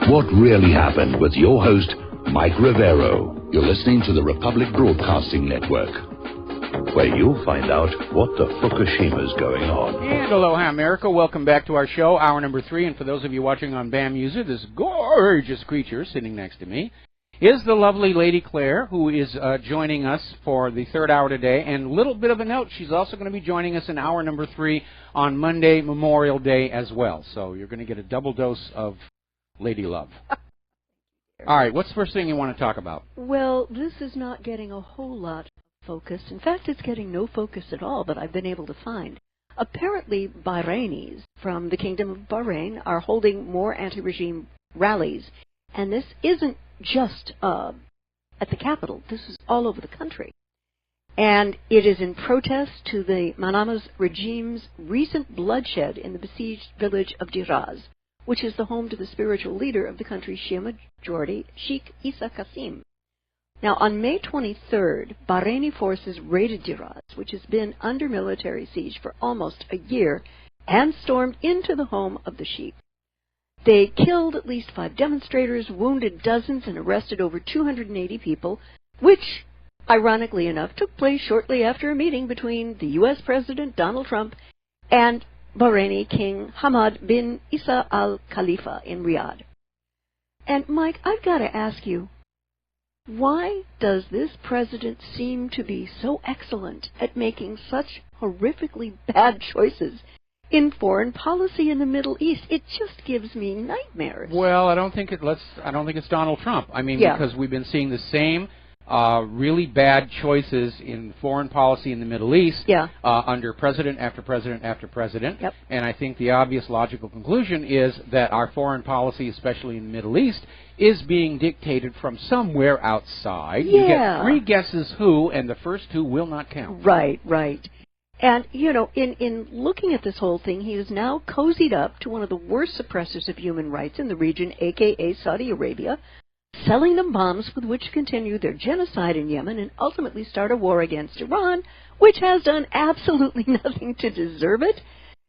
What really happened with your host, Mike Rivero. You're listening to the Republic Broadcasting Network, where you'll find out what the Fukushima's going on. And aloha, America. Welcome back to our show, hour number 3. And for those of you watching on BAM User, this gorgeous creature sitting next to me is the lovely Lady Claire, who is joining us for the third hour today. And a little bit of a note, she's also going to be joining us in hour number 3 on Monday, Memorial Day as well. So you're going to get a double dose of lady love. All right, what's the first thing you want to talk about? Well, this is not getting a whole lot of focus. In fact, it's getting no focus at all that I've been able to find. Apparently, Bahrainis from the Kingdom of Bahrain are holding more anti-regime rallies. And this isn't just at the capital. This is all over the country. And it is in protest to the Manama's regime's recent bloodshed in the besieged village of Diraz, which is the home to the spiritual leader of the country's Shia majority, Sheikh Issa Qasim. Now, on May 23rd, Bahraini forces raided Diraz, which has been under military siege for almost a year, and stormed into the home of the Sheikh. They killed at least 5 demonstrators, wounded dozens, and arrested over 280 people, which, ironically enough, took place shortly after a meeting between the U.S. President Donald Trump and Bahraini King Hamad bin Isa Al Khalifa in Riyadh. And Mike, I've got to ask you, why does this president seem to be so excellent at making such horrifically bad choices in foreign policy in the Middle East? It just gives me nightmares. Well, I don't think it's Donald Trump. I mean, because we've been seeing the same really bad choices in foreign policy in the Middle East under president after president after president. Yep. And I think the obvious logical conclusion is that our foreign policy, especially in the Middle East, is being dictated from somewhere outside. You get 3 guesses who, and the first 2 will not count. Right, right. And, you know, in looking at this whole thing, he is now cozied up to one of the worst suppressors of human rights in the region, a.k.a. Saudi Arabia, selling them bombs with which to continue their genocide in Yemen and ultimately start a war against Iran, which has done absolutely nothing to deserve it,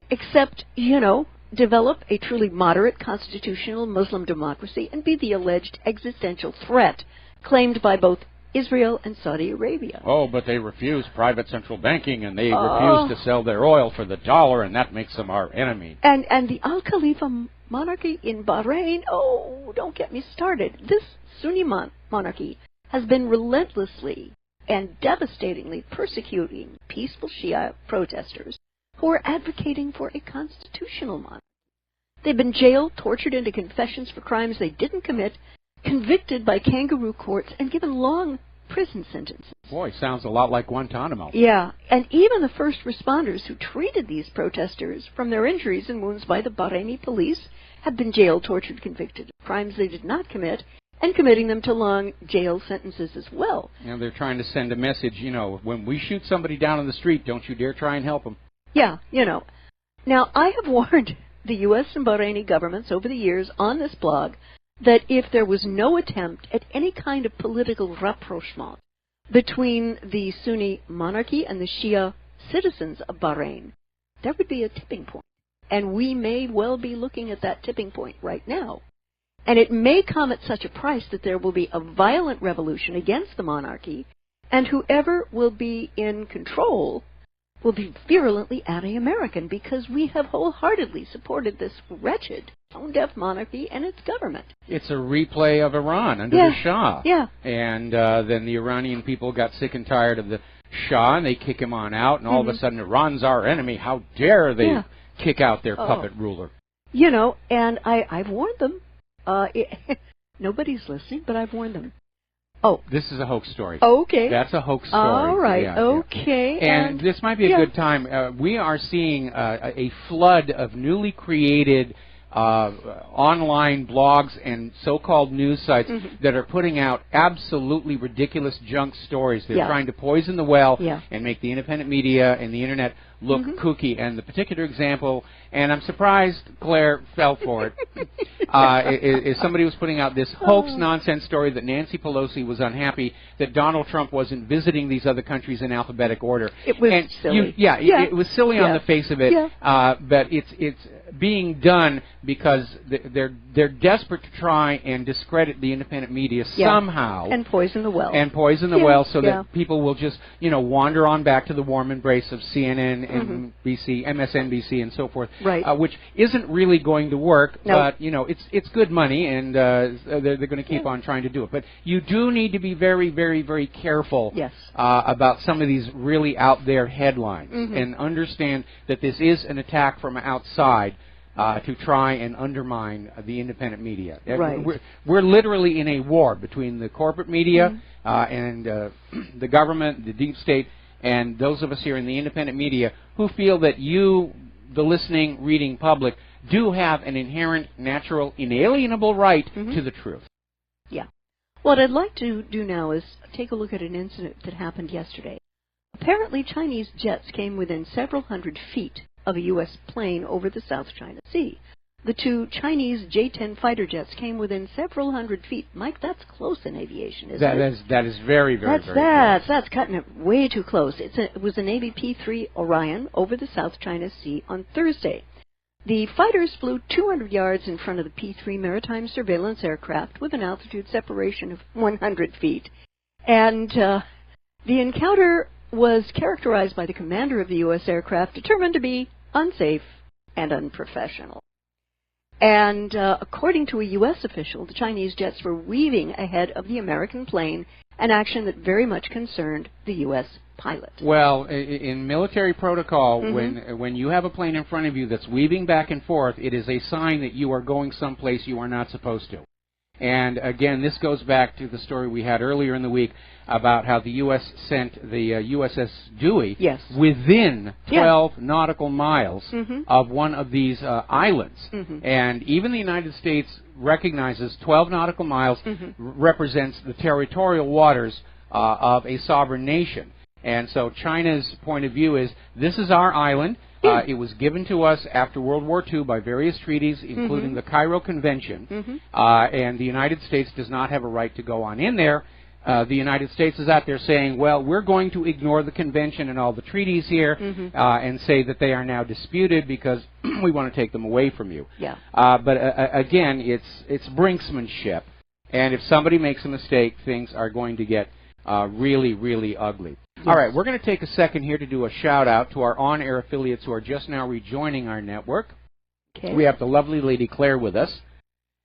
except, you know, develop a truly moderate constitutional Muslim democracy and be the alleged existential threat claimed by both Israel and Saudi Arabia. Oh, but they refuse private central banking, and they refuse to sell their oil for the dollar, and that makes them our enemy. And the Al Khalifa monarchy in Bahrain, oh, don't get me started. This Sunni monarchy has been relentlessly and devastatingly persecuting peaceful Shia protesters who are advocating for a constitutional monarchy. They've been jailed, tortured into confessions for crimes they didn't commit, convicted by kangaroo courts, and given long prison sentences. Boy, sounds a lot like Guantanamo. Yeah, and even the first responders who treated these protesters from their injuries and wounds by the Bahraini police have been jailed, tortured, convicted of crimes they did not commit, and committing them to long jail sentences as well. You know, they're trying to send a message, you know, when we shoot somebody down on the street, don't you dare try and help them. Yeah, you know. Now, I have warned the U.S. and Bahraini governments over the years on this blog that if there was no attempt at any kind of political rapprochement between the Sunni monarchy and the Shia citizens of Bahrain, there would be a tipping point. And we may well be looking at that tipping point right now. And it may come at such a price that there will be a violent revolution against the monarchy, and whoever will be in control will be virulently anti-American, because we have wholeheartedly supported this wretched, tone-deaf monarchy and its government. It's a replay of Iran under the Shah. Yeah. And then the Iranian people got sick and tired of the Shah, and they kick him on out, and all of a sudden Iran's our enemy. How dare they kick out their puppet ruler? You know, and I've warned them. Nobody's listening, but I've warned them. Oh. This is a hoax story. Okay. That's a hoax story. All right. Yeah, okay. Yeah. And this might be a good time. We are seeing a flood of newly created online blogs and so-called news sites that are putting out absolutely ridiculous junk stories. They're trying to poison the well and make the independent media and the Internet look kooky. And the particular example, and I'm surprised Claire fell for it, is somebody was putting out this hoax nonsense story that Nancy Pelosi was unhappy that Donald Trump wasn't visiting these other countries in alphabetic order. It was silly. It was silly on the face of it, but it's being done because they're desperate to try and discredit the independent media somehow. And poison the well. And poison the well so that people will just, wander on back to the warm embrace of CNN, NBC, MSNBC, and so forth, which isn't really going to work, but, it's good money, and they're going to keep on trying to do it. But you do need to be very, very, very careful about some of these really out there headlines and understand that this is an attack from outside to try and undermine the independent media. We're literally in a war between the corporate media and the government, the deep state, and those of us here in the independent media who feel that you, the listening, reading public, do have an inherent, natural, inalienable right to the truth. Yeah. What I'd like to do now is take a look at an incident that happened yesterday. Apparently, Chinese jets came within several hundred feet of a U.S. plane over the South China Sea. The two Chinese J-10 fighter jets came within several hundred feet. Mike, that's close in aviation, isn't it? That is very, very, very close. That's cutting it way too close. It was a Navy P-3 Orion over the South China Sea on Thursday. The fighters flew 200 yards in front of the P-3 maritime surveillance aircraft with an altitude separation of 100 feet. And the encounter was characterized by the commander of the U.S. aircraft, determined to be unsafe and unprofessional. And according to a U.S. official, the Chinese jets were weaving ahead of the American plane, an action that very much concerned the U.S. pilot. Well, in military protocol, when you have a plane in front of you that's weaving back and forth, it is a sign that you are going someplace you are not supposed to. And again, this goes back to the story we had earlier in the week about how the U.S. sent the USS Dewey within 12 nautical miles of one of these islands. And even the United States recognizes 12 nautical miles represents the territorial waters of a sovereign nation. And so China's point of view is, this is our island. It was given to us after World War II by various treaties, including the Cairo Convention, and the United States does not have a right to go on in there. The United States is out there saying, well, we're going to ignore the convention and all the treaties here and say that they are now disputed because we want to take them away from you. But again, it's brinksmanship, and if somebody makes a mistake, things are going to get really, really ugly. All right, we're going to take a second here to do a shout-out to our on-air affiliates who are just now rejoining our network. We have the lovely Lady Claire with us,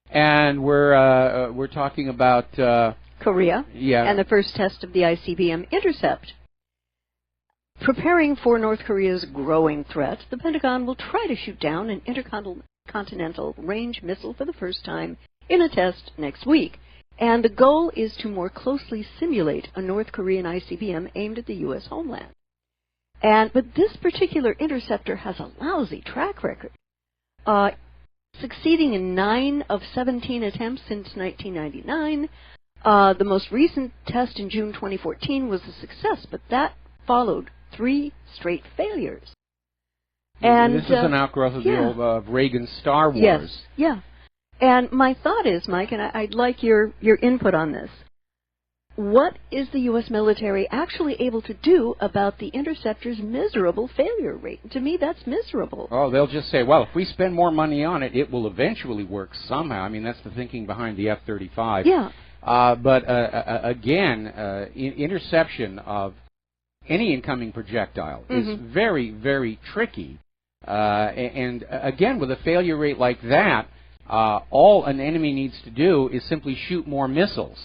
and we're talking about Korea and the first test of the ICBM intercept. Preparing for North Korea's growing threat, the Pentagon will try to shoot down an intercontinental range missile for the first time in a test next week. And the goal is to more closely simulate a North Korean ICBM aimed at the U.S. homeland. But this particular interceptor has a lousy track record, succeeding in 9 of 17 attempts since 1999. The most recent test in June 2014 was a success, but that followed 3 straight failures. And this is an outgrowth of the old Reagan's Star Wars. And my thought is, Mike, and I'd like your input on this, what is the U.S. military actually able to do about the interceptor's miserable failure rate? To me, that's miserable. Oh, they'll just say, well, if we spend more money on it, it will eventually work somehow. I mean, that's the thinking behind the F-35. But again, interception of any incoming projectile is very, very tricky. And again, with a failure rate like that, all an enemy needs to do is simply shoot more missiles.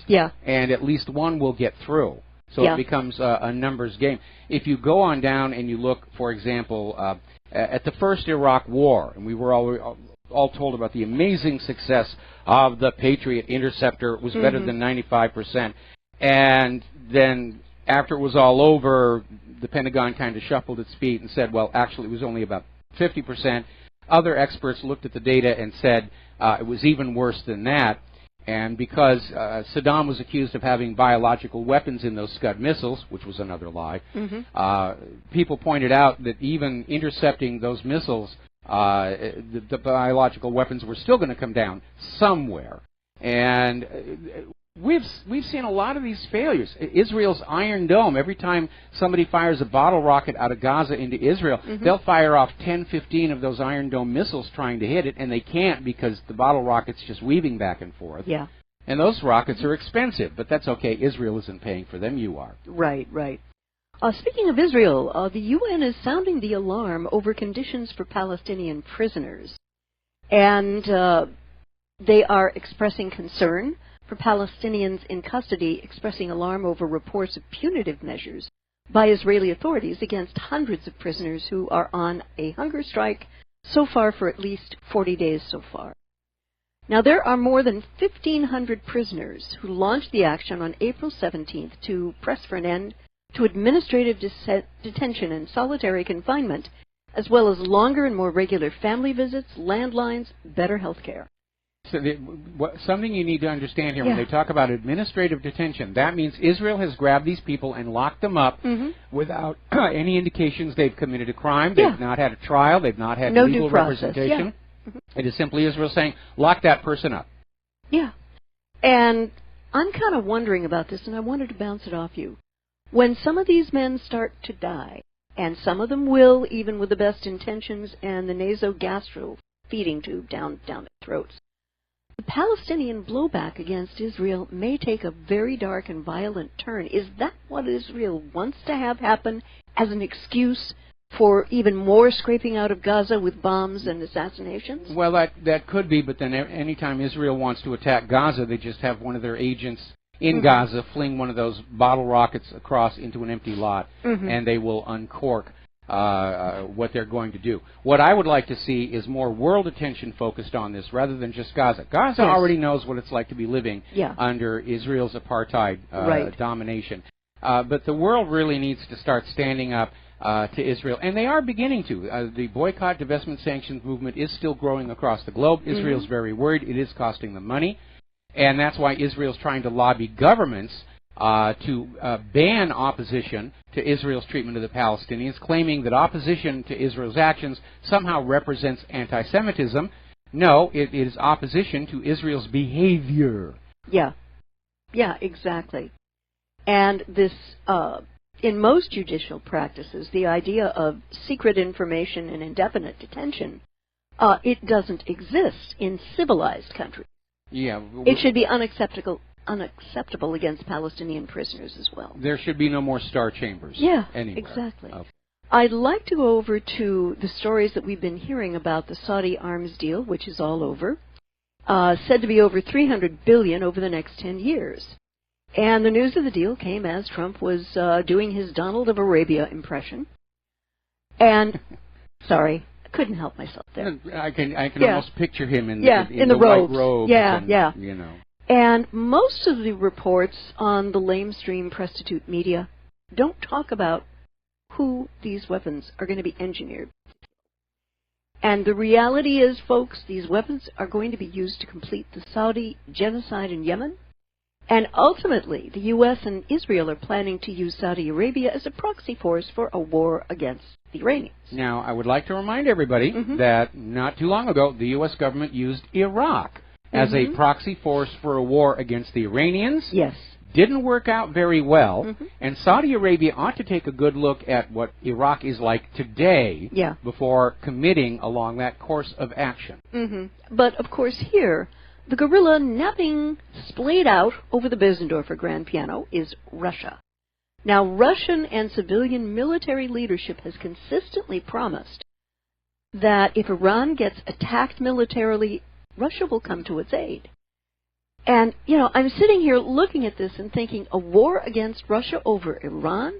And at least one will get through. So it becomes a numbers game. If you go on down and you look, for example, at the first Iraq War, and we were all told about the amazing success of the Patriot interceptor. It was better than 95%. And then after it was all over, the Pentagon kind of shuffled its feet and said, well, actually, it was only about 50%. Other experts looked at the data and said it was even worse than that. And because Saddam was accused of having biological weapons in those Scud missiles, which was another lie, people pointed out that even intercepting those missiles, the biological weapons were still going to come down somewhere. And We've seen a lot of these failures. Israel's Iron Dome, every time somebody fires a bottle rocket out of Gaza into Israel, they'll fire off 10, 15 of those Iron Dome missiles trying to hit it, and they can't because the bottle rocket's just weaving back and forth. Yeah. And those rockets are expensive, but that's okay. Israel isn't paying for them. You are. Right, right. Speaking of Israel, the UN is sounding the alarm over conditions for Palestinian prisoners. And they are expressing concern for Palestinians in custody, expressing alarm over reports of punitive measures by Israeli authorities against hundreds of prisoners who are on a hunger strike so far for at least 40 days so far. Now, there are more than 1,500 prisoners who launched the action on April 17th to press for an end to administrative detention and solitary confinement, as well as longer and more regular family visits, landlines, better health care. So something you need to understand here, when they talk about administrative detention, that means Israel has grabbed these people and locked them up without any indications they've committed a crime. They've not had a trial. They've not had legal representation. It is simply Israel saying, lock that person up. Yeah. And I'm kind of wondering about this, and I wanted to bounce it off you. When some of these men start to die, and some of them will, even with the best intentions and the nasogastral feeding tube down their throats, the Palestinian blowback against Israel may take a very dark and violent turn. Is that what Israel wants to have happen as an excuse for even more scraping out of Gaza with bombs and assassinations? Well, that could be, but then anytime Israel wants to attack Gaza, they just have one of their agents in Gaza fling one of those bottle rockets across into an empty lot, and they will uncork what they're going to do. What I would like to see is more world attention focused on this rather than just Gaza. Gaza already knows what it's like to be living under Israel's apartheid domination. But the world really needs to start standing up to Israel, and they are beginning to. The boycott, divestment, sanctions movement is still growing across the globe. Israel's very worried. It is costing them money, and that's why Israel's trying to lobby governments to ban opposition to Israel's treatment of the Palestinians, claiming that opposition to Israel's actions somehow represents anti-Semitism. No, it is opposition to Israel's behavior. Yeah, exactly. And this, in most judicial practices, the idea of secret information and indefinite detention, it doesn't exist in civilized countries. Yeah. It should be unacceptable against Palestinian prisoners as well. There should be no more star chambers. Yeah, anywhere. exactly. Okay. I'd like to go over to the stories that we've been hearing about the Saudi arms deal, which is all over, said to be over $300 billion over the next 10 years. And the news of the deal came as Trump was doing his Donald of Arabia impression. And, sorry, I couldn't help myself there. I can almost picture him in the white robes. Yeah. You know. And most of the reports on the lamestream prostitute media don't talk about who these weapons are going to be engineered. And the reality is, folks, these weapons are going to be used to complete the Saudi genocide in Yemen. And ultimately, the U.S. and Israel are planning to use Saudi Arabia as a proxy force for a war against the Iranians. Now, I would like to remind everybody that not too long ago, the U.S. government used Iraq as a proxy force for a war against the Iranians. Yes. Didn't work out very well, and Saudi Arabia ought to take a good look at what Iraq is like today before committing along that course of action. But, of course, here, the gorilla napping splayed out over the Bösendorfer grand piano is Russia. Now, Russian and civilian military leadership has consistently promised that if Iran gets attacked militarily, Russia will come to its aid. And, you know, I'm sitting here looking at this and thinking, a war against Russia over Iran?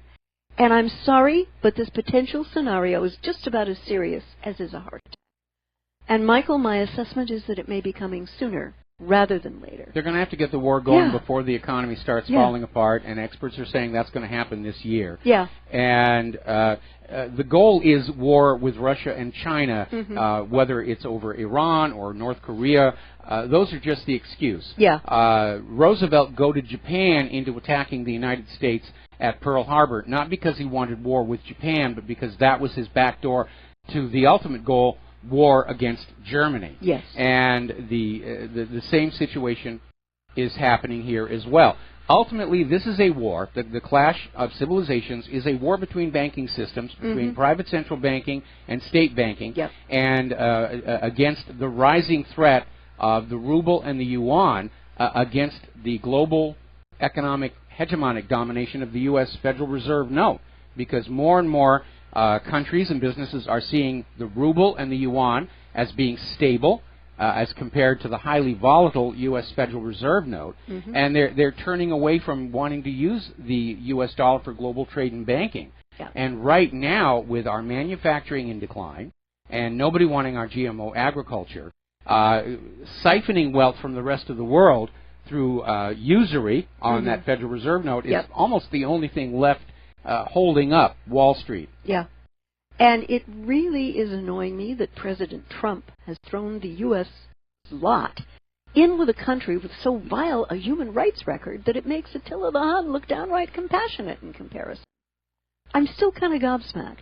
And I'm sorry, but this potential scenario is just about as serious as is a heart attack. And, Michael, my assessment is that it may be coming sooner rather than later. They're going to have to get the war going before the economy starts falling apart, and experts are saying that's going to happen this year. And the goal is war with Russia and China, whether it's over Iran or North Korea. Those are just the excuse. Roosevelt goaded Japan into attacking the United States at Pearl Harbor, not because he wanted war with Japan, but because that was his backdoor to the ultimate goal, war against Germany. And the same situation is happening here as well. Ultimately, this is a war. The clash of civilizations is a war between banking systems, between private central banking and state banking, and against the rising threat of the ruble and the yuan against the global economic hegemonic domination of the U.S. Federal Reserve note, because more and more countries and businesses are seeing the ruble and the yuan as being stable, as compared to the highly volatile U.S. Federal Reserve note, and they're turning away from wanting to use the U.S. dollar for global trade and banking. And right now, with our manufacturing in decline, and nobody wanting our GMO agriculture, siphoning wealth from the rest of the world through usury on that Federal Reserve note is almost the only thing left holding up Wall Street. And it really is annoying me that President Trump has thrown the U.S. lot in with a country with so vile a human rights record that it makes Attila the Hun look downright compassionate in comparison. I'm still kind of gobsmacked.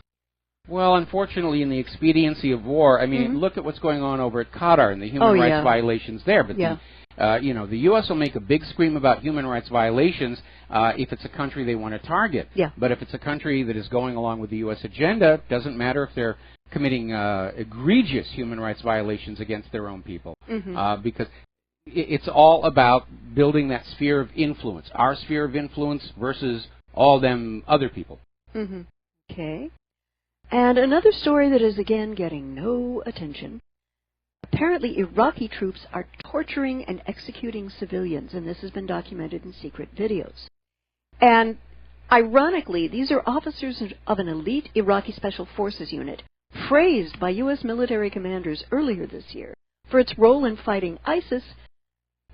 Well, unfortunately, in the expediency of war, I mean, look at what's going on over at Qatar and the human rights violations there. But the U.S. will make a big scream about human rights violations if it's a country they want to target. But if it's a country that is going along with the U.S. agenda, it doesn't matter if they're committing egregious human rights violations against their own people. Because it's all about building that sphere of influence, our sphere of influence versus all them other people. Okay. And another story that is, again, getting no attention. Apparently, Iraqi troops are torturing and executing civilians, and this has been documented in secret videos. And ironically, these are officers of an elite Iraqi Special Forces unit, praised by U.S. military commanders earlier this year for its role in fighting ISIS,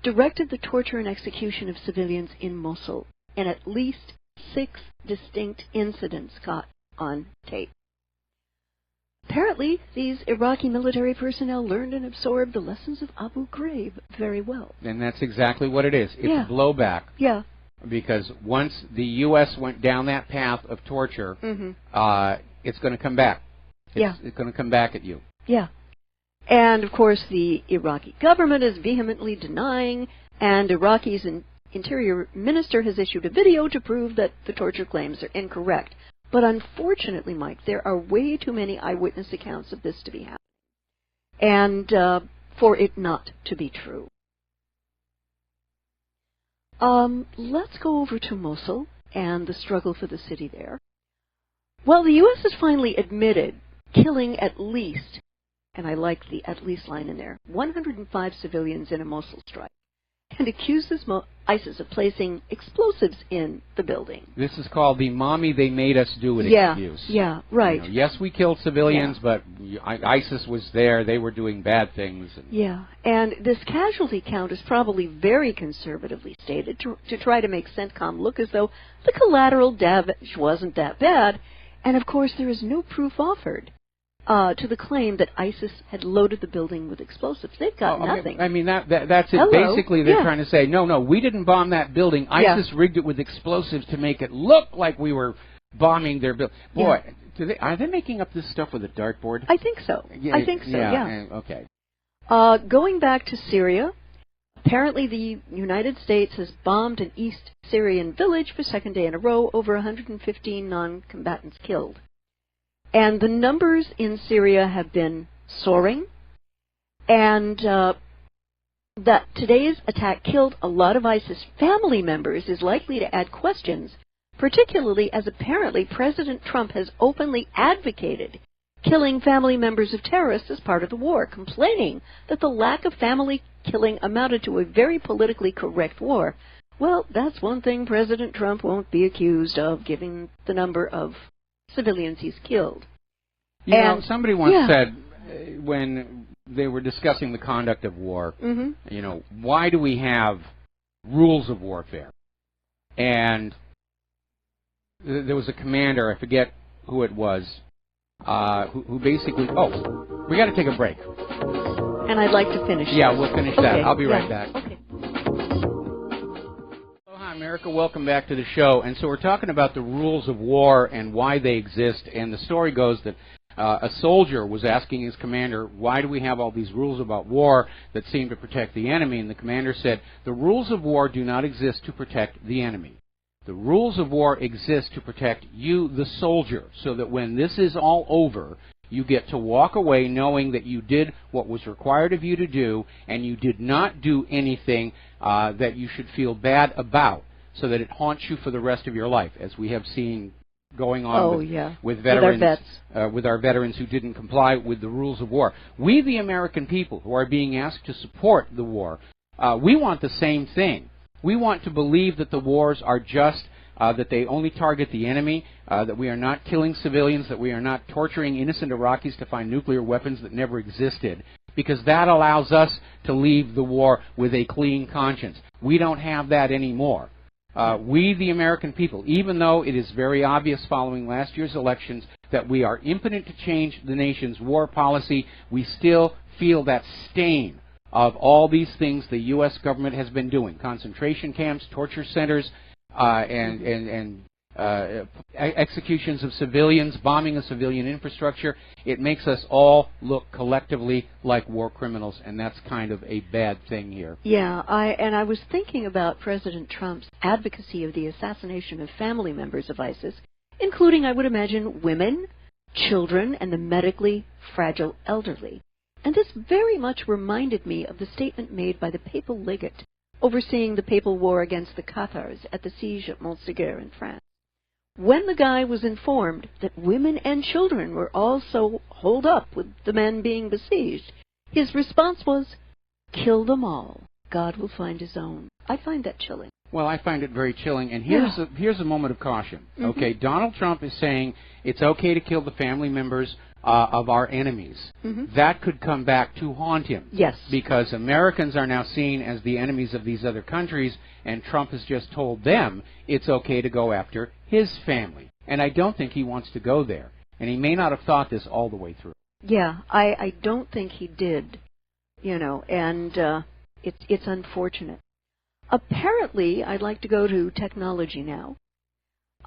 directed the torture and execution of civilians in Mosul in at least 6 distinct incidents caught on tape. Apparently, these Iraqi military personnel learned and absorbed the lessons of Abu Ghraib very well. And that's exactly what it is. It's blowback. Because once the U.S. went down that path of torture, it's going to come back. It's going to come back at you. And, of course, the Iraqi government is vehemently denying, and Iraqi's interior minister has issued a video to prove that the torture claims are incorrect. But unfortunately, Mike, there are way too many eyewitness accounts of this to be happening, and for it not to be true. Let's go over to Mosul and the struggle for the city there. Well, the U.S. has finally admitted killing at least, and I like the at least line in there, 105 civilians in a Mosul strike, and accuses ISIS of placing explosives in the building. This is called the "mommy, they made us do it" excuse. Right. Yes, we killed civilians, but ISIS was there. They were doing bad things. And this casualty count is probably very conservatively stated to try to make CENTCOM look as though the collateral damage wasn't that bad. And, of course, there is no proof offered to the claim that ISIS had loaded the building with explosives. They've got nothing. I mean, that's it. Basically, they're trying to say, no, we didn't bomb that building. ISIS rigged it with explosives to make it look like we were bombing their building. Boy, are they making up this stuff with a dartboard? I think so. Okay. Going back to Syria, apparently the United States has bombed an East Syrian village for second day in a row, over 115 non-combatants killed. And the numbers in Syria have been soaring, and that today's attack killed a lot of ISIS family members is likely to add questions, particularly as apparently President Trump has openly advocated killing family members of terrorists as part of the war, complaining that the lack of family killing amounted to a very politically correct war. Well, that's one thing President Trump won't be accused of, given the number of civilians he's killed. You know, somebody once said, when they were discussing the conduct of war, why do we have rules of warfare? And there was a commander, I forget who it was, who basically, we got to take a break. And I'd like to finish. Yeah, we'll finish that. I'll be right back. Okay. America, welcome back to the show. And so we're talking about the rules of war and why they exist. And the story goes that a soldier was asking his commander, why do we have all these rules about war that seem to protect the enemy? And the commander said, the rules of war do not exist to protect the enemy. The rules of war exist to protect you, the soldier, so that when this is all over, you get to walk away knowing that you did what was required of you to do, and you did not do anything that you should feel bad about, so that it haunts you for the rest of your life, as we have seen going on with veterans, with our veterans who didn't comply with the rules of war. We, the American people, who are being asked to support the war, we want the same thing. We want to believe that the wars are just, that they only target the enemy, that we are not killing civilians, that we are not torturing innocent Iraqis to find nuclear weapons that never existed, because that allows us to leave the war with a clean conscience. We don't have that anymore. We, the American people, even though it is very obvious following last year's elections that we are impotent to change the nation's war policy, we still feel that stain of all these things the U.S. government has been doing: concentration camps, torture centers, executions of civilians, bombing of civilian infrastructure. It makes us all look collectively like war criminals, and that's kind of a bad thing here. Yeah, I was thinking about President Trump's advocacy of the assassination of family members of ISIS, including, I would imagine, women, children, and the medically fragile elderly. And this very much reminded me of the statement made by the papal legate overseeing the papal war against the Cathars at the siege of Montségur in France. When the guy was informed that women and children were also holed up with the men being besieged, his response was, "Kill them all. God will find his own." I find that chilling. Well, I find it very chilling, and here's a moment of caution. Okay, Donald Trump is saying it's okay to kill the family members of our enemies. That could come back to haunt him. Yes. Because Americans are now seen as the enemies of these other countries, and Trump has just told them it's okay to go after his family. And I don't think he wants to go there. And he may not have thought this all the way through. Yeah, I don't think he did, and it's unfortunate. Apparently, I'd like to go to technology now.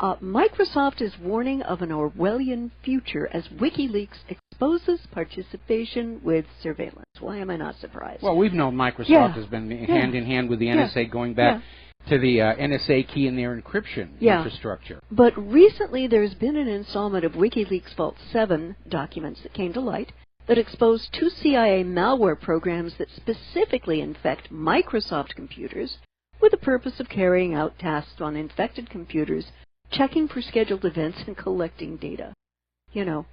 Microsoft is warning of an Orwellian future as WikiLeaks exposes participation with surveillance. Why am I not surprised? Well, we've known Microsoft has been hand in hand with the NSA going back to the NSA key in their encryption infrastructure. But recently there's been an installment of WikiLeaks Vault 7 documents that came to light that exposed 2 CIA malware programs that specifically infect Microsoft computers with the purpose of carrying out tasks on infected computers, checking for scheduled events, and collecting data. Here's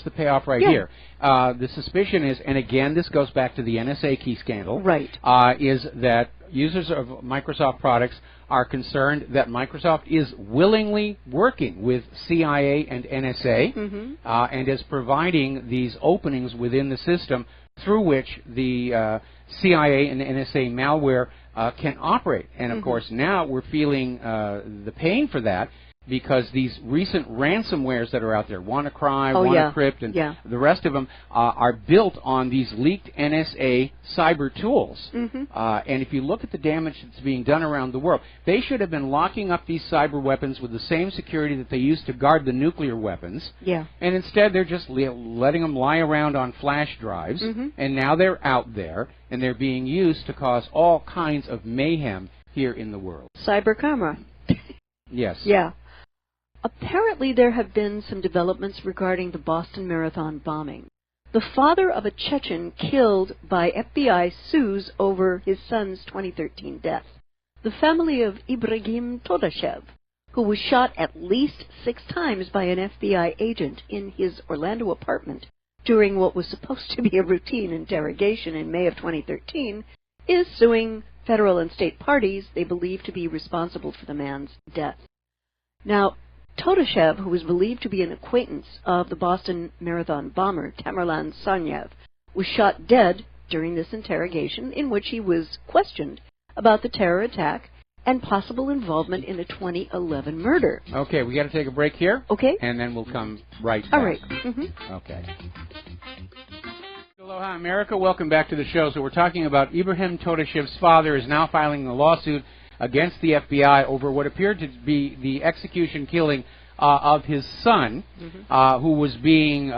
the payoff right here. The suspicion is, and again, this goes back to the NSA key scandal, is that users of Microsoft products are concerned that Microsoft is willingly working with CIA and NSA and is providing these openings within the system through which the CIA and NSA malware can operate. And of course, now we're feeling the pain for that, because these recent ransomwares that are out there, WannaCry, WannaCrypt, and the rest of them are built on these leaked NSA cyber tools. And if you look at the damage that's being done around the world, they should have been locking up these cyber weapons with the same security that they used to guard the nuclear weapons. And instead, they're just letting them lie around on flash drives, and now they're out there, and they're being used to cause all kinds of mayhem here in the world. Cyber camera. Yes. Yeah. Apparently there have been some developments regarding the Boston Marathon bombing. The father of a Chechen killed by FBI sues over his son's 2013 death. The family of Ibrahim Todashev, who was shot at least 6 times by an FBI agent in his Orlando apartment during what was supposed to be a routine interrogation in May of 2013, is suing federal and state parties they believe to be responsible for the man's death. Now, Todashev, who was believed to be an acquaintance of the Boston Marathon bomber Tamerlan Sanyev, was shot dead during this interrogation, in which he was questioned about the terror attack and possible involvement in a 2011 murder. Okay, we got to take a break here. Okay. And then we'll come right back. All right. Okay. Aloha, America. Welcome back to the show. So we're talking about Ibrahim Todashev's father is now filing a lawsuit against the FBI over what appeared to be the execution killing of his son, who was being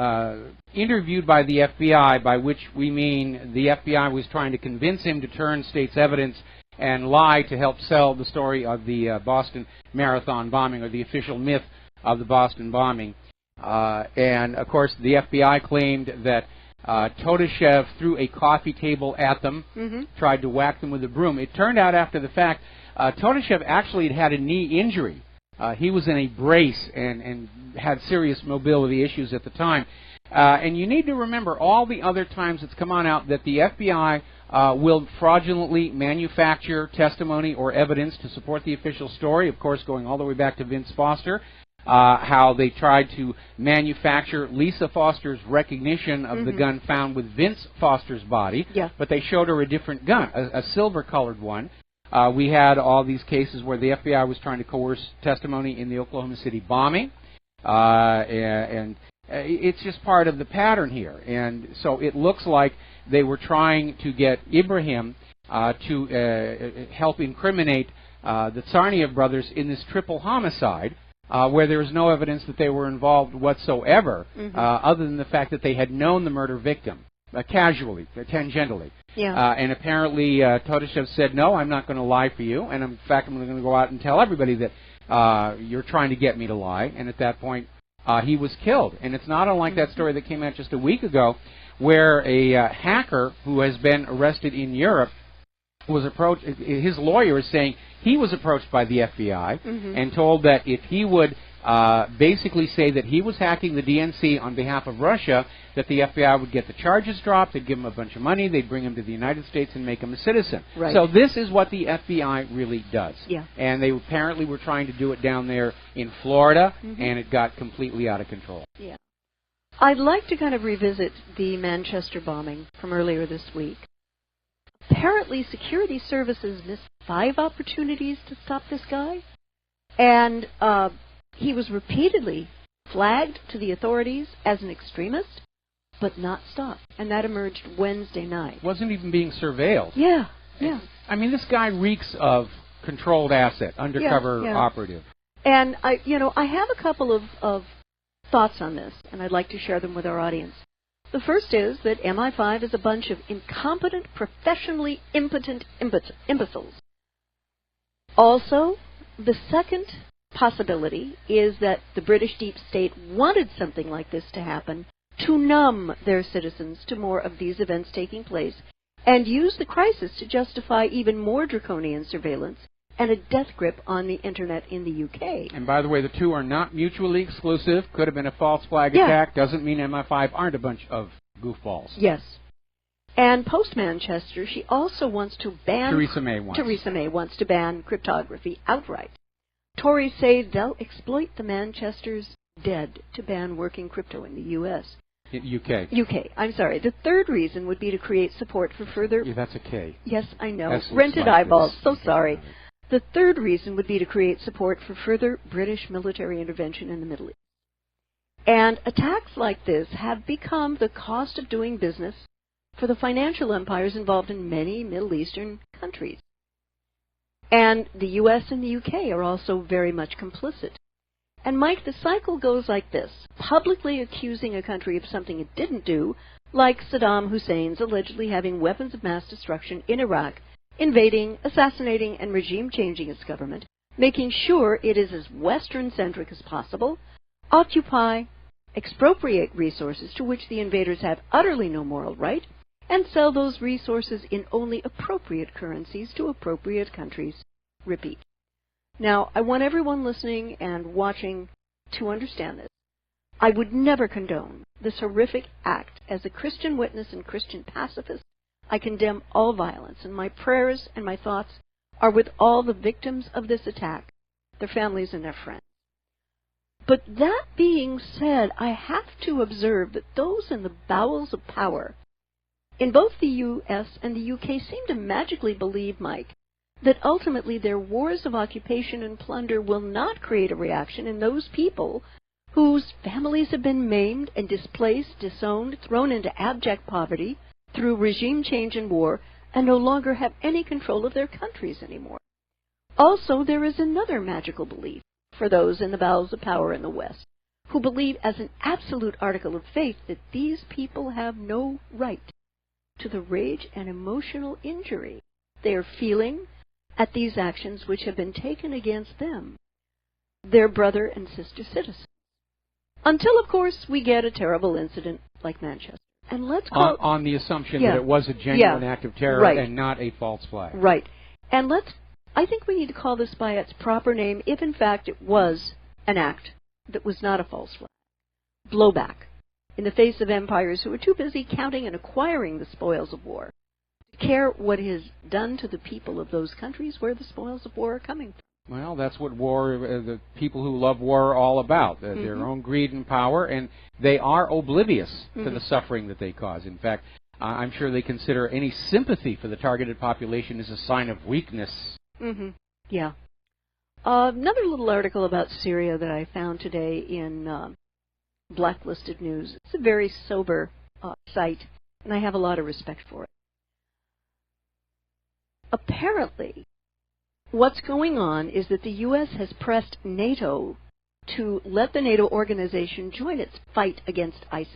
interviewed by the FBI, by which we mean the FBI was trying to convince him to turn state's evidence and lie to help sell the story of the Boston Marathon bombing, or the official myth of the Boston bombing. And, of course, the FBI claimed that Todashev threw a coffee table at them, tried to whack them with a broom. It turned out after the fact, Todashev actually had a knee injury. He was in a brace and had serious mobility issues at the time. And you need to remember all the other times it's come on out that the FBI will fraudulently manufacture testimony or evidence to support the official story, of course going all the way back to Vince Foster, how they tried to manufacture Lisa Foster's recognition of the gun found with Vince Foster's body, but they showed her a different gun, a silver-colored one. We had all these cases where the FBI was trying to coerce testimony in the Oklahoma City bombing, and it's just part of the pattern here. And so it looks like they were trying to get Ibrahim to help incriminate the Tsarnaev brothers in this triple homicide, where there was no evidence that they were involved whatsoever, other than the fact that they had known the murder victim, casually, tangentially. And apparently Todashev said, no, I'm not going to lie for you, and in fact I'm going to go out and tell everybody that you're trying to get me to lie. And at that point, he was killed. And it's not unlike that story that came out just a week ago, where a hacker who has been arrested in Europe was approached. His lawyer is saying he was approached by the FBI and told that if he would basically say that he was hacking the DNC on behalf of Russia, that the FBI would get the charges dropped, they'd give him a bunch of money, they'd bring him to the United States and make him a citizen. So this is what the FBI really does. And they apparently were trying to do it down there in Florida, and it got completely out of control. I'd like to kind of revisit the Manchester bombing from earlier this week. Apparently, security services missed 5 opportunities to stop this guy, and he was repeatedly flagged to the authorities as an extremist, but not stopped. And that emerged Wednesday night. Wasn't even being surveilled. I mean, this guy reeks of controlled asset, undercover operative. And I have a couple of thoughts on this, and I'd like to share them with our audience. The first is that MI5 is a bunch of incompetent, professionally impotent imbeciles. Also, the second possibility is that the British deep state wanted something like this to happen to numb their citizens to more of these events taking place and use the crisis to justify even more draconian surveillance and a death grip on the Internet in the UK. And by the way, the two are not mutually exclusive. Could have been a false flag attack. Doesn't mean MI5 aren't a bunch of goofballs. And post-Manchester, she also wants to ban... Theresa May wants to ban cryptography outright. Tories say they'll exploit the Manchester's dead to ban working crypto in the U.S. UK. I'm sorry. The third reason would be to create support for further... that's a K. Yes, I know. Rented eyeballs. So sorry. The third reason would be to create support for further British military intervention in the Middle East. And attacks like this have become the cost of doing business for the financial empires involved in many Middle Eastern countries. And the U.S. and the U.K. are also very much complicit. And, Mike, the cycle goes like this. Publicly accusing a country of something it didn't do, like Saddam Hussein's allegedly having weapons of mass destruction in Iraq, invading, assassinating, and regime-changing its government, making sure it is as Western-centric as possible, occupy, expropriate resources to which the invaders have utterly no moral right, and sell those resources in only appropriate currencies to appropriate countries. Repeat. Now, I want everyone listening and watching to understand this. I would never condone this horrific act. As a Christian witness and Christian pacifist, I condemn all violence, and my prayers and my thoughts are with all the victims of this attack, their families and their friends. But that being said, I have to observe that those in the bowels of power in both the U.S. and the U.K. seem to magically believe, Mike, that ultimately their wars of occupation and plunder will not create a reaction in those people whose families have been maimed and displaced, disowned, thrown into abject poverty through regime change and war, and no longer have any control of their countries anymore. Also, there is another magical belief for those in the bowels of power in the West who believe as an absolute article of faith that these people have no right to the rage and emotional injury they are feeling at these actions which have been taken against them, their brother and sister citizens. Until, of course, we get a terrible incident like Manchester. And let's call on the assumption that it was a genuine act of terror and not a false flag. Right. And I think we need to call this by its proper name if, in fact, it was an act that was not a false flag. Blowback in the face of empires who are too busy counting and acquiring the spoils of war to care what is done to the people of those countries where the spoils of war are coming from. Well, that's what the people who love war are all about, their own greed and power, and they are oblivious to the suffering that they cause. In fact, I'm sure they consider any sympathy for the targeted population as a sign of weakness. Yeah. Another little article about Syria that I found today in Blacklisted News. It's a very sober site, and I have a lot of respect for it. Apparently, what's going on is that the U.S. has pressed NATO to let the NATO organization join its fight against ISIS.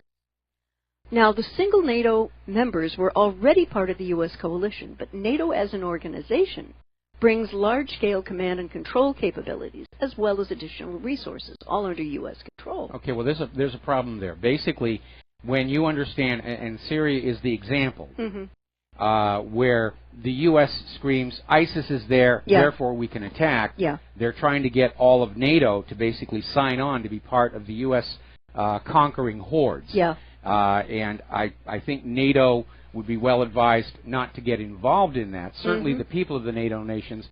Now, the single NATO members were already part of the U.S. coalition, but NATO as an organization brings large-scale command and control capabilities as well as additional resources, all under U.S. control. Okay, well, there's a problem there. Basically, when you understand, and Syria is the example, where the U.S. screams, ISIS is there, therefore we can attack. They're trying to get all of NATO to basically sign on to be part of the U.S. Conquering hordes. And I think NATO would be well advised not to get involved in that. Certainly the people of the NATO nations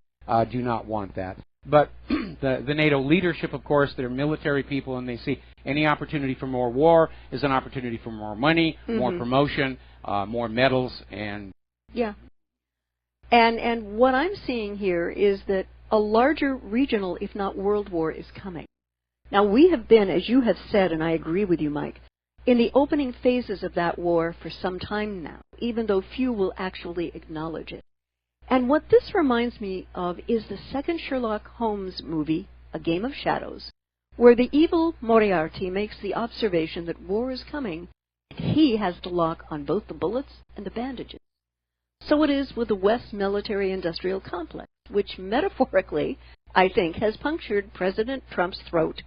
do not want that. But the NATO leadership, of course, they're military people, and they see any opportunity for more war is an opportunity for more money, more promotion, more medals, and... And what I'm seeing here is that a larger regional, if not world war, is coming. Now, we have been, as you have said, and I agree with you, Mike, in the opening phases of that war for some time now, even though few will actually acknowledge it. And what this reminds me of is the second Sherlock Holmes movie, A Game of Shadows, where the evil Moriarty makes the observation that war is coming, and he has the lock on both the bullets and the bandages. So it is with the West military-industrial complex, which metaphorically, I think, has punctured President Trump's throat,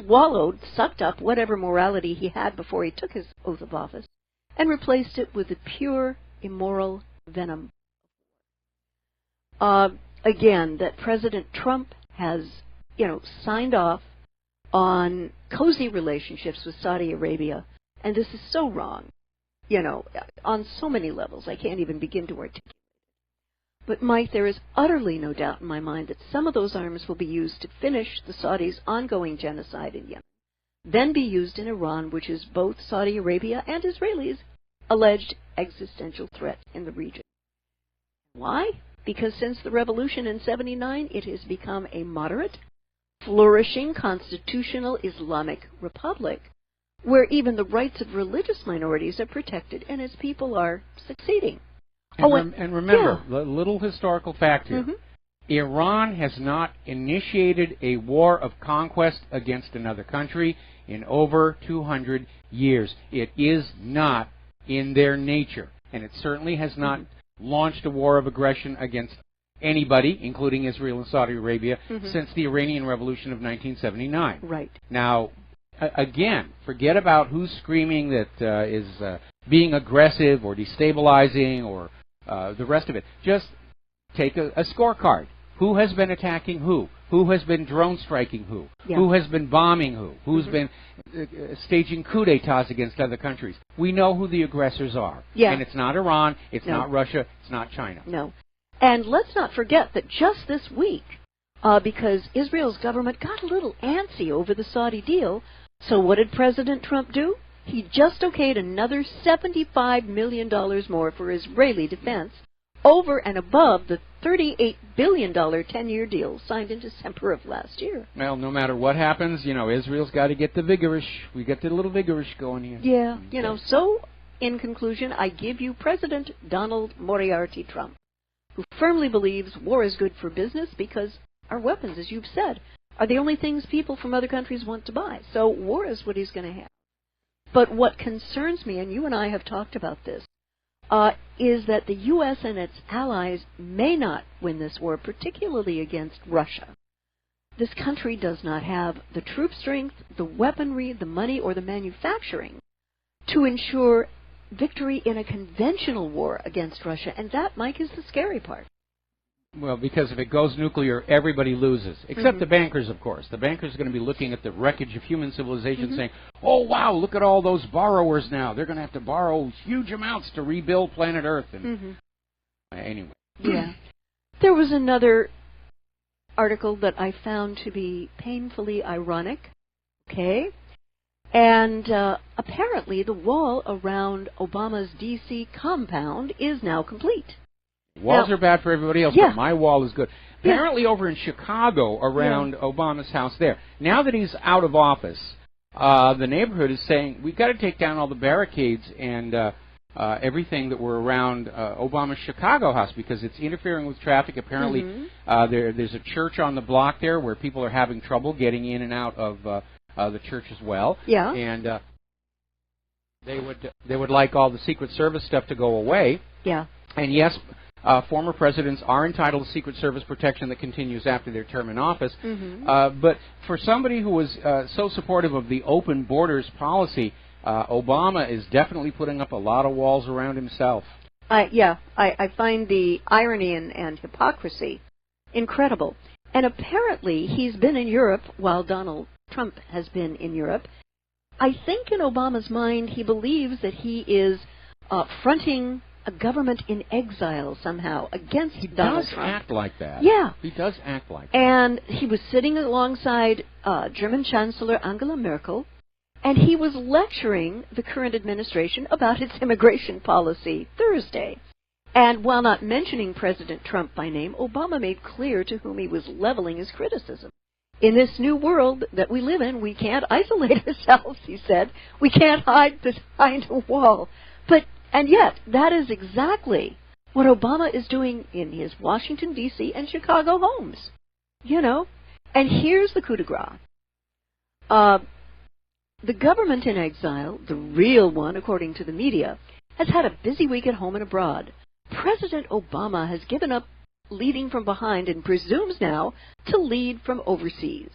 swallowed, sucked up whatever morality he had before he took his oath of office, and replaced it with the pure, immoral venom. Again, that President Trump has, signed off on cozy relationships with Saudi Arabia, and this is so wrong, on so many levels I can't even begin to articulate. But, Mike, there is utterly no doubt in my mind that some of those arms will be used to finish the Saudis' ongoing genocide in Yemen, then be used in Iran, which is both Saudi Arabia and Israelis' alleged existential threat in the region. Why? Because since the revolution in '79, it has become a moderate, flourishing constitutional Islamic republic, where even the rights of religious minorities are protected and its people are succeeding. And remember, the little historical fact here, Iran has not initiated a war of conquest against another country in over 200 years. It is not in their nature, and it certainly has not launched a war of aggression against anybody, including Israel and Saudi Arabia, since the Iranian Revolution of 1979. Right. Now, again, forget about who's screaming that is being aggressive or destabilizing or the rest of it. Just take a scorecard. Who has been attacking who? Who has been drone striking who? Who has been bombing who? Who's been staging coup d'etats against other countries? We know who the aggressors are. And it's not Iran, it's not Russia, it's not China. No. And let's not forget that just this week, because Israel's government got a little antsy over the Saudi deal, so what did President Trump do? He just okayed another $75 million more for Israeli defense, over and above the $38 billion 10-year deal signed in December of last year. Well, no matter what happens, Israel's got to get the vigorish. We get the little vigorish going here. Yeah, so in conclusion, I give you President Donald Moriarty Trump, who firmly believes war is good for business because our weapons, as you've said, are the only things people from other countries want to buy. So war is what he's going to have. But what concerns me, and you and I have talked about this, is that the U.S. and its allies may not win this war, particularly against Russia. This country does not have the troop strength, the weaponry, the money, or the manufacturing to ensure victory in a conventional war against Russia. And that, Mike, is the scary part. Well, because if it goes nuclear, everybody loses, except the bankers, of course. The bankers are going to be looking at the wreckage of human civilization saying, oh, wow, look at all those borrowers now. They're going to have to borrow huge amounts to rebuild planet Earth. And anyway. Yeah. There was another article that I found to be painfully ironic, okay? And apparently the wall around Obama's D.C. compound is now complete. Walls are bad for everybody else, but my wall is good. Apparently over in Chicago, around Obama's house there, now that he's out of office, the neighborhood is saying, we've got to take down all the barricades and everything that were around Obama's Chicago house because it's interfering with traffic. Apparently there's a church on the block there where people are having trouble getting in and out of the church as well. Yeah. And they would like all the Secret Service stuff to go away. Yeah. And yes, former presidents are entitled to Secret Service protection that continues after their term in office. But for somebody who was so supportive of the open borders policy, Obama is definitely putting up a lot of walls around himself. I find the irony and hypocrisy incredible. And apparently he's been in Europe while Donald Trump has been in Europe. I think in Obama's mind he believes that he is fronting a government in exile somehow against Donald Trump. He does act like that. Yeah. He does act like that. And he was sitting alongside German Chancellor Angela Merkel, and he was lecturing the current administration about its immigration policy Thursday. And while not mentioning President Trump by name, Obama made clear to whom he was leveling his criticism. In this new world that we live in, we can't isolate ourselves, he said. We can't hide behind a wall. And yet, that is exactly what Obama is doing in his Washington, D.C. and Chicago homes. You know? And here's the coup de grace. The government in exile, the real one according to the media, has had a busy week at home and abroad. President Obama has given up leading from behind and presumes now to lead from overseas.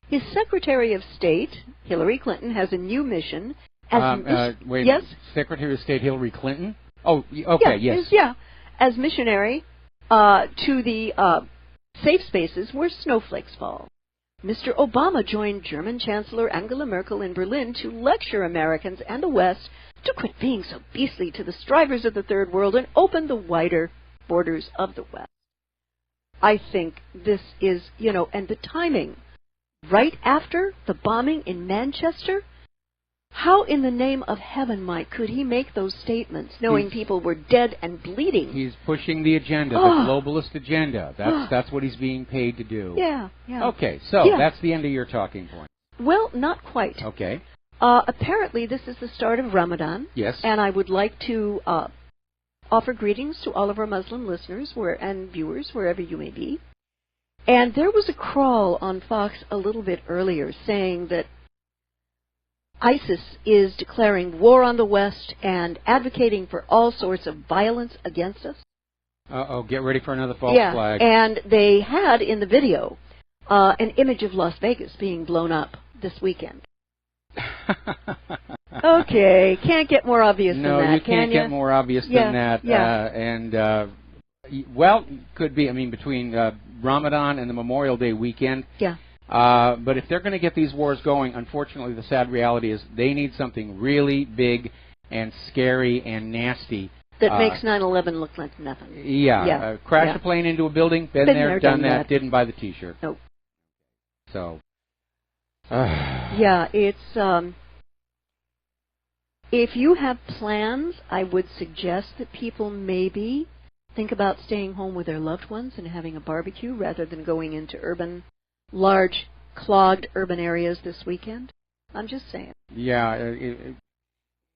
His Secretary of State, Hillary Clinton, has a new mission. Yes? Secretary of State Hillary Clinton? Oh, okay, yes. As missionary to the safe spaces where snowflakes fall. Mr. Obama joined German Chancellor Angela Merkel in Berlin to lecture Americans and the West to quit being so beastly to the strivers of the Third World and open the wider borders of the West. I think this is, and the timing, right after the bombing in Manchester. How in the name of heaven, Mike, could he make those statements knowing people were dead and bleeding? He's pushing the agenda, the globalist agenda. That's what he's being paid to do. Yeah. Okay, so that's the end of your talking point. Well, not quite. Okay. Apparently, this is the start of Ramadan. Yes. And I would like to offer greetings to all of our Muslim listeners and viewers, wherever you may be. And there was a crawl on Fox a little bit earlier saying that ISIS is declaring war on the West and advocating for all sorts of violence against us. Get ready for another false flag. And they had in the video an image of Las Vegas being blown up this weekend. Okay, can't get more obvious than that, No, you can't get more obvious than that. Well, could be, between Ramadan and the Memorial Day weekend. Yeah. But if they're going to get these wars going, unfortunately, the sad reality is they need something really big and scary and nasty. That makes 9/11 look like nothing. Crash a plane into a building, been there, done that, didn't buy the T-shirt. Nope. So. It's... if you have plans, I would suggest that people maybe think about staying home with their loved ones and having a barbecue rather than going into large, clogged urban areas this weekend. I'm just saying. Yeah,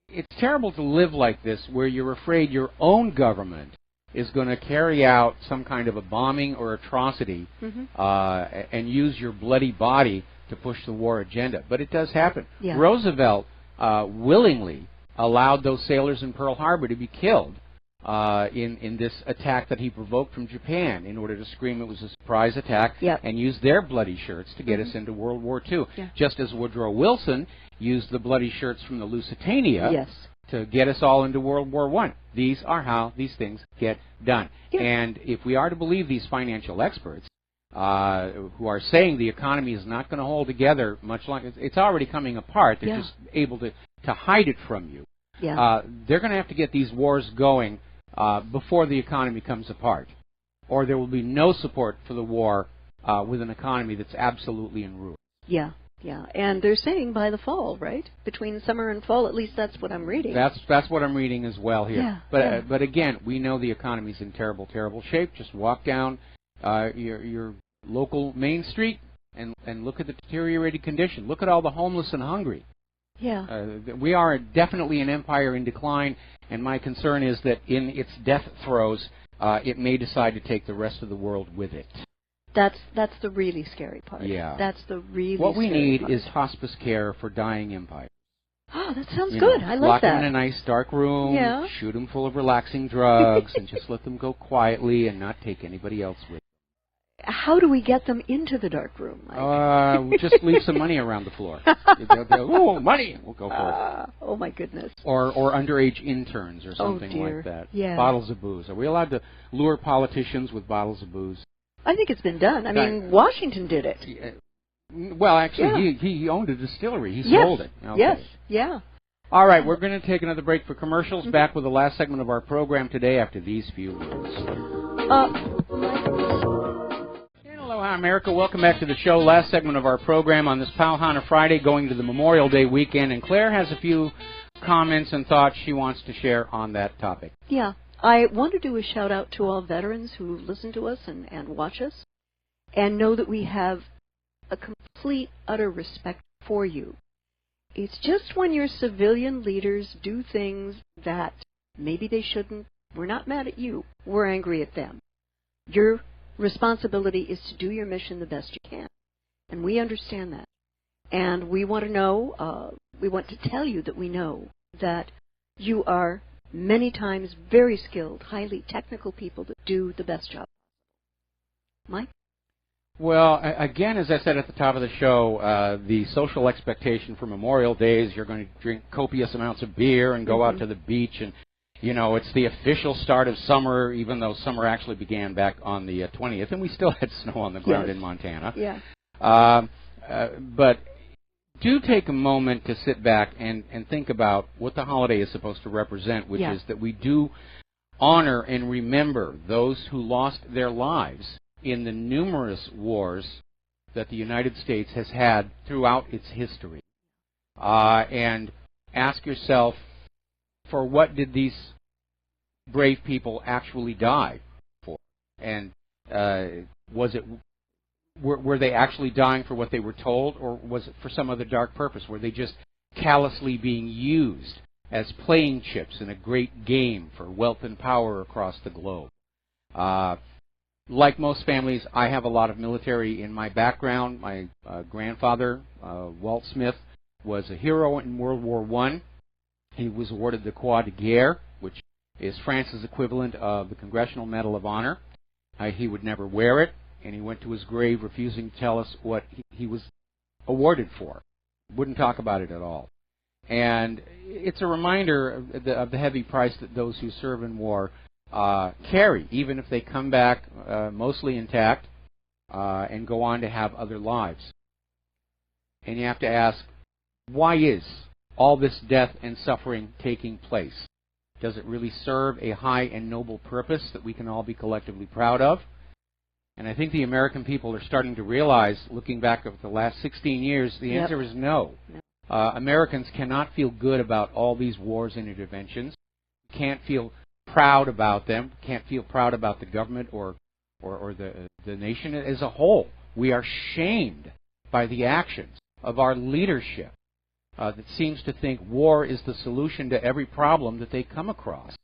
it's terrible to live like this where you're afraid your own government is going to carry out some kind of a bombing or atrocity and use your bloody body to push the war agenda. But it does happen. Yeah. Roosevelt willingly allowed those sailors in Pearl Harbor to be killed in this attack that he provoked from Japan in order to scream it was a surprise attack and use their bloody shirts to get us into World War II. Yeah. Just as Woodrow Wilson used the bloody shirts from the Lusitania to get us all into World War I. These are how these things get done. Yeah. And if we are to believe these financial experts who are saying the economy is not going to hold together much longer, it's already coming apart. They're just able to hide it from you. Yeah. They're going to have to get these wars going before the economy comes apart, or there will be no support for the war with an economy that's absolutely in ruin. Yeah, yeah, and they're saying by the fall, right? Between summer and fall, at least that's what I'm reading. That's what I'm reading as well here. Yeah, but but again, we know the economy's in terrible shape. Just walk down your local main street and look at the deteriorated condition. Look at all the homeless and hungry. Yeah. We are definitely an empire in decline, and my concern is that in its death throes, it may decide to take the rest of the world with it. That's the really scary part. Yeah. That's the really What we scary need part. is hospice care for dying empires. Oh, that sounds good. I like lock that. them in a nice dark room, shoot them full of relaxing drugs, and just let them go quietly and not take anybody else with them. How do we get them into the dark room, Mike? Just leave some money around the floor. Oh, money! We'll go for it. Oh, my goodness. Or underage interns or something like that. Yeah. Bottles of booze. Are we allowed to lure politicians with bottles of booze? I think it's been done. I mean, Washington did it. Well, actually, he owned a distillery. He sold it. Okay. Yes, yeah. All right, we're going to take another break for commercials. Back with the last segment of our program today after these few words. Aloha, America. Welcome back to the show. Last segment of our program on this Pauhana Friday, going to the Memorial Day weekend. And Claire has a few comments and thoughts she wants to share on that topic. Yeah. I want to do a shout-out to all veterans who listen to us and watch us and know that we have a complete, utter respect for you. It's just when your civilian leaders do things that maybe they shouldn't, we're not mad at you. We're angry at them. Your responsibility is to do your mission the best you can. And we understand that. And we want to know, we want to tell you that we know that you are many times very skilled, highly technical people that do the best job. Mike? Well, again, as I said at the top of the show, the social expectation for Memorial Day is you're going to drink copious amounts of beer and go out to the beach. And, you know, it's the official start of summer, even though summer actually began back on the 20th. And we still had snow on the ground in Montana. Yeah. But do take a moment to sit back and think about what the holiday is supposed to represent, which is that we do honor and remember those who lost their lives in the numerous wars that the United States has had throughout its history. And ask yourself, for what did these brave people actually die for? And were they actually dying for what they were told, or was it for some other dark purpose? Were they just callously being used as playing chips in a great game for wealth and power across the globe? Like most families, I have a lot of military in my background. My grandfather, Walt Smith, was a hero in World War I. He was awarded the Croix de Guerre, which is France's equivalent of the Congressional Medal of Honor. He would never wear it, and he went to his grave refusing to tell us what he was awarded for. Wouldn't talk about it at all. And it's a reminder of the heavy price that those who serve in war carry, even if they come back mostly intact and go on to have other lives. And you have to ask, why is all this death and suffering taking place? Does it really serve a high and noble purpose that we can all be collectively proud of? And I think the American people are starting to realize, looking back over the last 16 years, the answer is no. Americans cannot feel good about all these wars and interventions. Can't feel proud about them. Can't feel proud about the government or the nation as a whole. We are shamed by the actions of our leadership that seems to think war is the solution to every problem that they come across.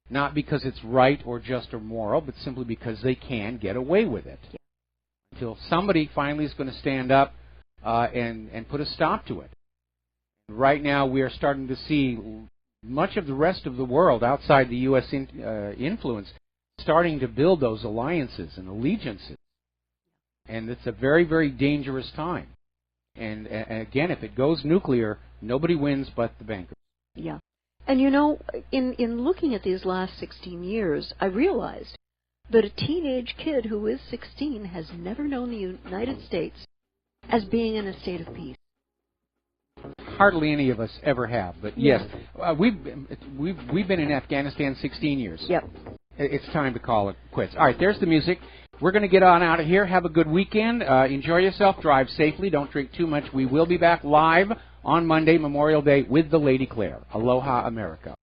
not because it's right or just or moral, but simply because they can get away with it. Yeah. Until somebody finally is going to stand up and put a stop to it. Right now we are starting to see much of the rest of the world outside the U.S. influence starting to build those alliances and allegiances. And it's a very, very dangerous time. And again, if it goes nuclear, nobody wins but the bankers. Yeah. And you know, in looking at these last 16 years, I realized that a teenage kid who is 16 has never known the United States as being in a state of peace. Hardly any of us ever have, but yes, we've been in Afghanistan 16 years. Yep. It's time to call it quits. All right, there's the music. We're going to get on out of here. Have a good weekend. Enjoy yourself. Drive safely. Don't drink too much. We will be back live on Monday, Memorial Day, with the Lady Claire. Aloha, America.